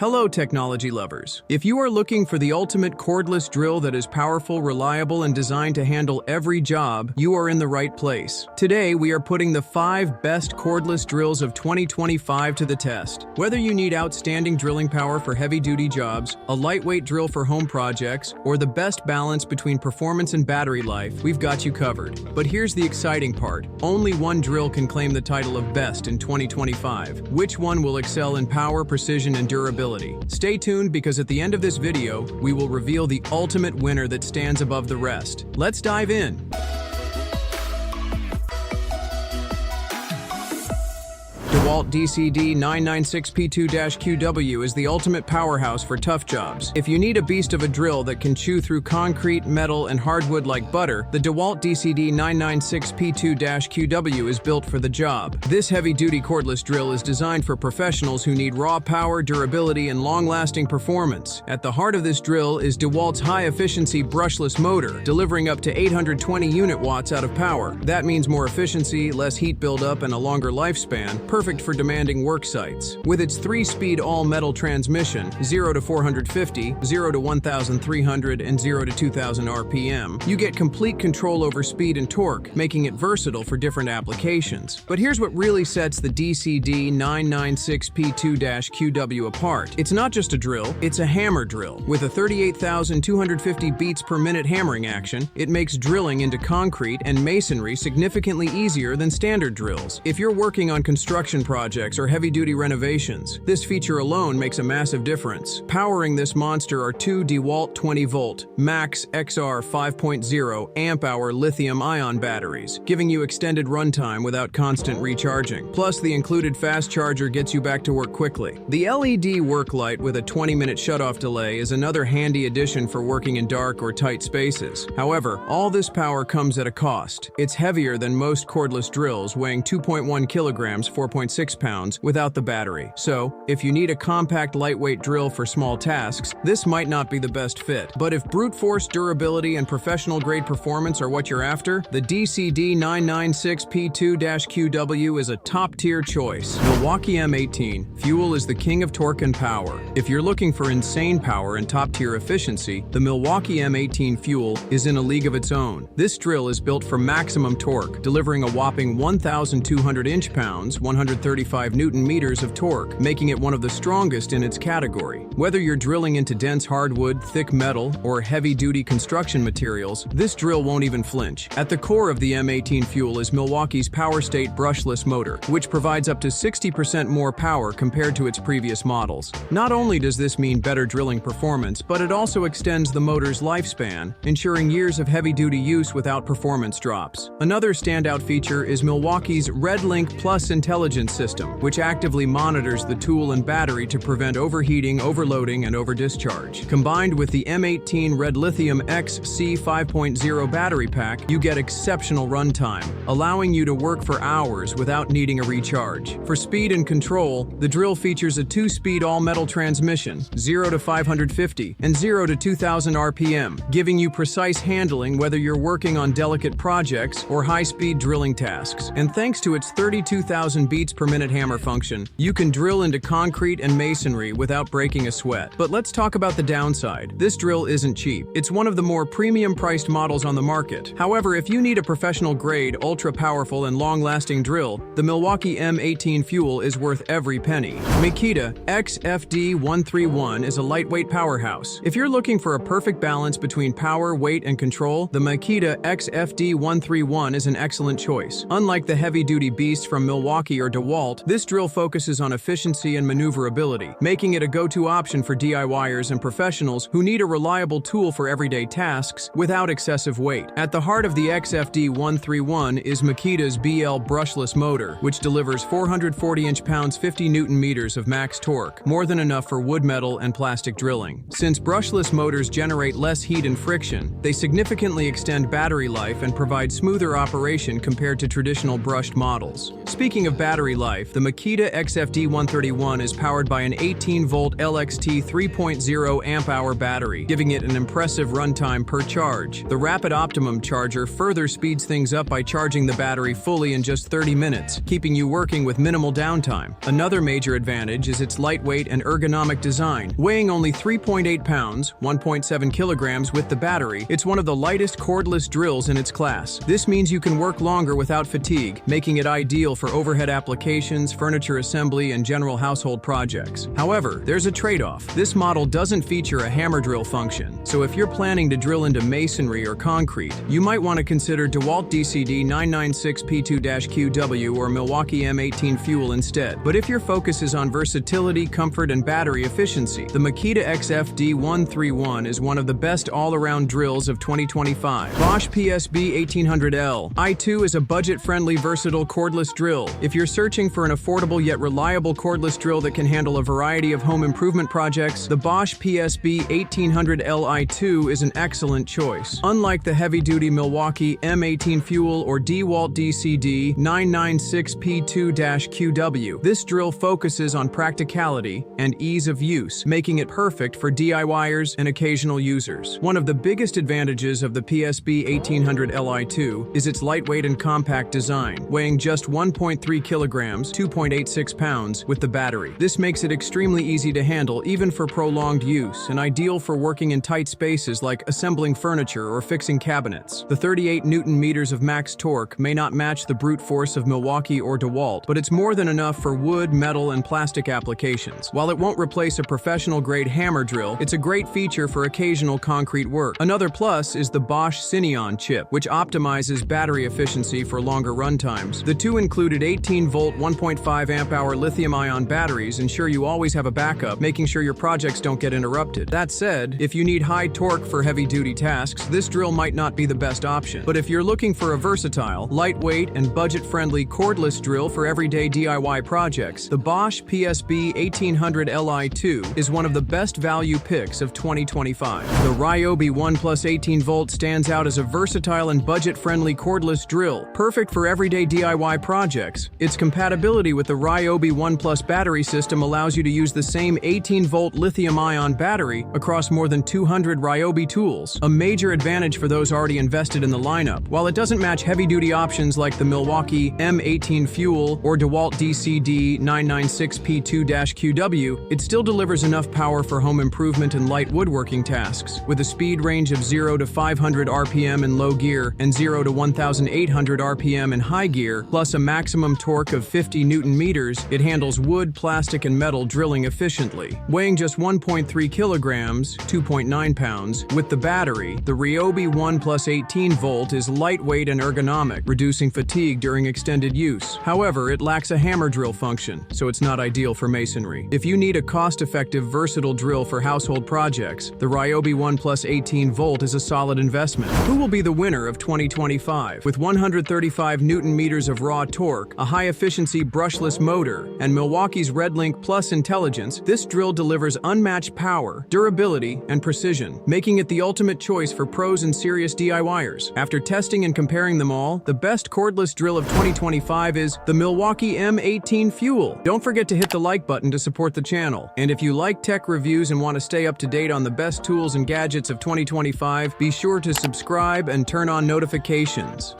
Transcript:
Hello, technology lovers. If you are looking for the ultimate cordless drill that is powerful, reliable, and designed to handle every job, you are in the right place. Today, we are putting the 5 best cordless drills of 2025 to the test. Whether you need outstanding drilling power for heavy-duty jobs, a lightweight drill for home projects, or the best balance between performance and battery life, we've got you covered. But here's the exciting part. Only one drill can claim the title of best in 2025. Which one will excel in power, precision, and durability? Stay tuned because at the end of this video, we will reveal the ultimate winner that stands above the rest. Let's dive in. DeWalt DCD 996P2-QW is the ultimate powerhouse for tough jobs. If you need a beast of a drill that can chew through concrete, metal, and hardwood like butter, the DeWalt DCD 996P2-QW is built for the job. This heavy-duty cordless drill is designed for professionals who need raw power, durability, and long-lasting performance. At the heart of this drill is DeWalt's high-efficiency brushless motor, delivering up to 820 unit watts out of power. That means more efficiency, less heat buildup, and a longer lifespan, perfect for demanding work sites. With its 3-speed all-metal transmission, 0 to 450, 0 to 1,300, and 0 to 2,000 RPM, you get complete control over speed and torque, making it versatile for different applications. But here's what really sets the DCD 996P2-QW apart. It's not just a drill, it's a hammer drill. With a 38,250 beats per minute hammering action, it makes drilling into concrete and masonry significantly easier than standard drills. If you're working on construction projects or heavy-duty renovations, this feature alone makes a massive difference. Powering this monster are 2 DeWalt 20-volt Max XR 5.0 amp-hour lithium-ion batteries, giving you extended runtime without constant recharging. Plus, the included fast charger gets you back to work quickly. The LED work light with a 20-minute shutoff delay is another handy addition for working in dark or tight spaces. However, all this power comes at a cost. It's heavier than most cordless drills, weighing 2.1 kilograms, 4.6 pounds, without the battery. So, if you need a compact, lightweight drill for small tasks, this might not be the best fit. But if brute force durability and professional-grade performance are what you're after, the DCD 996P2-QW is a top-tier choice. Milwaukee M18 Fuel is the king of torque and power. If you're looking for insane power and top-tier efficiency, the Milwaukee M18 Fuel is in a league of its own. This drill is built for maximum torque, delivering a whopping 1,200 inch-pounds, 135 Newton-meters of torque, making it one of the strongest in its category. Whether you're drilling into dense hardwood, thick metal, or heavy-duty construction materials, this drill won't even flinch. At the core of the M18 Fuel is Milwaukee's Power State brushless motor, which provides up to 60% more power compared to its previous models. Not only does this mean better drilling performance, but it also extends the motor's lifespan, ensuring years of heavy-duty use without performance drops. Another standout feature is Milwaukee's RedLink Plus intelligence system, which actively monitors the tool and battery to prevent overheating, overloading, and overdischarge. Combined with the M18 Red Lithium XC 5.0 battery pack, you get exceptional runtime, allowing you to work for hours without needing a recharge. For speed and control, the drill features a 2-speed all-metal transmission, 0 to 550 and 0 to 2,000 RPM, giving you precise handling whether you're working on delicate projects or high-speed drilling tasks. And thanks to its 32,000 beats per minute hammer function, you can drill into concrete and masonry without breaking a sweat. But let's talk about the downside. This drill isn't cheap. It's one of the more premium-priced models on the market. However, if you need a professional-grade, ultra-powerful, and long-lasting drill, the Milwaukee M18 Fuel is worth every penny. Makita XFD131 is a lightweight powerhouse. If you're looking for a perfect balance between power, weight, and control, the Makita XFD131 is an excellent choice. Unlike the heavy-duty beasts from Milwaukee or DeWalt, this drill focuses on efficiency and maneuverability, making it a go-to option for DIYers and professionals who need a reliable tool for everyday tasks without excessive weight. At the heart of the XFD131 is Makita's BL brushless motor, which delivers 440 inch-pounds, 50 Newton-meters of max torque, more than enough for wood, metal, and plastic drilling. Since brushless motors generate less heat and friction, they significantly extend battery life and provide smoother operation compared to traditional brushed models. Speaking of battery life, the Makita XFD131 is powered by an 18-volt LXT 3.0 amp-hour battery, giving it an impressive runtime per charge. The Rapid Optimum charger further speeds things up by charging the battery fully in just 30 minutes, keeping you working with minimal downtime. Another major advantage is its lightweight and ergonomic design. Weighing only 3.8 pounds, 1.7 kilograms with the battery, it's one of the lightest cordless drills in its class. This means you can work longer without fatigue, making it ideal for overhead applications, furniture assembly, and general household projects. However, there's a trade-off. This model doesn't feature a hammer drill function, so if you're planning to drill into masonry or concrete, you might want to consider DeWalt DCD 996P2-QW or Milwaukee M18 Fuel instead. But if your focus is on versatility, comfort, and battery efficiency, the Makita XFD131 is one of the best all-around drills of 2025. Bosch PSB 1800L i2 is a budget-friendly, versatile cordless drill. If you're searching for an affordable yet reliable cordless drill that can handle a variety of home improvement projects, the Bosch PSB 1800L i2 is an excellent choice. Unlike the heavy-duty Milwaukee M18 Fuel or DeWalt DCD 996P2-QW, this drill focuses on practicality and ease of use, making it perfect for DIYers and occasional users. One of the biggest advantages of the PSB 1800L i2 is its lightweight and compact design, weighing just 1.3 kilograms, 2.86 pounds, with the battery. This makes it extremely easy to handle even for prolonged use, and ideal for working in tight spaces like assembling furniture or fixing cabinets. The 38 Newton meters of max torque may not match the brute force of Milwaukee or DeWalt, but it's more than enough for wood, metal, and plastic applications. While it won't replace a professional-grade hammer drill, it's a great feature for occasional concrete work. Another plus is the Bosch Syneon chip, which optimizes battery efficiency for longer runtimes. The two included 18-volt, 1.5 amp-hour lithium-ion batteries ensure you always have a backup, making sure your projects don't get interrupted. That said, if you need high torque for heavy-duty tasks, this drill might not be the best option. But if you're looking for a versatile, lightweight, and budget-friendly cordless drill for everyday DIY projects, the Bosch PSB 1800L i2 is one of the best value picks of 2025. The Ryobi ONE Plus 18-volt stands out as a versatile and budget-friendly cordless drill, perfect for everyday DIY projects. Its compatibility with the Ryobi ONE Plus battery system allows you to use the same 18-volt lithium-ion battery across more than 200 Ryobi tools, a major advantage for those already invested in the lineup. While it doesn't match heavy-duty options like the Milwaukee M18 Fuel or DeWalt DCD 996P2-QW, it still delivers enough power for home improvement and light woodworking tasks. With a speed range of 0 to 500 RPM in low gear and 0 to 1,800 RPM in high gear, plus a maximum torque of 50 Newton meters, it handles wood, plastic, and metal drilling efficiently. Weighing just 1.3 kilograms, 2.9 pounds, with the battery, the Ryobi ONE Plus 18-volt is lightweight and ergonomic, reducing fatigue during extended use. However, it lacks a hammer drill function, so it's not ideal for masonry. If you need a cost-effective, versatile drill for household projects, the Ryobi ONE Plus 18-volt is a solid investment. Who will be the winner of 2025? With 135 Newton meters of raw torque, a high-efficiency brushless motor, and Milwaukee's RedLink Plus intelligence, this drill delivers unmatched power, durability, and precision, making it the ultimate choice for pros and serious DIYers. After testing and comparing them all, the best cordless drill of 2025 is the Milwaukee M18 Fuel. Don't forget to hit the like button to support the channel. And if you like tech reviews and want to stay up to date on the best tools and gadgets of 2025, be sure to subscribe and turn on notifications.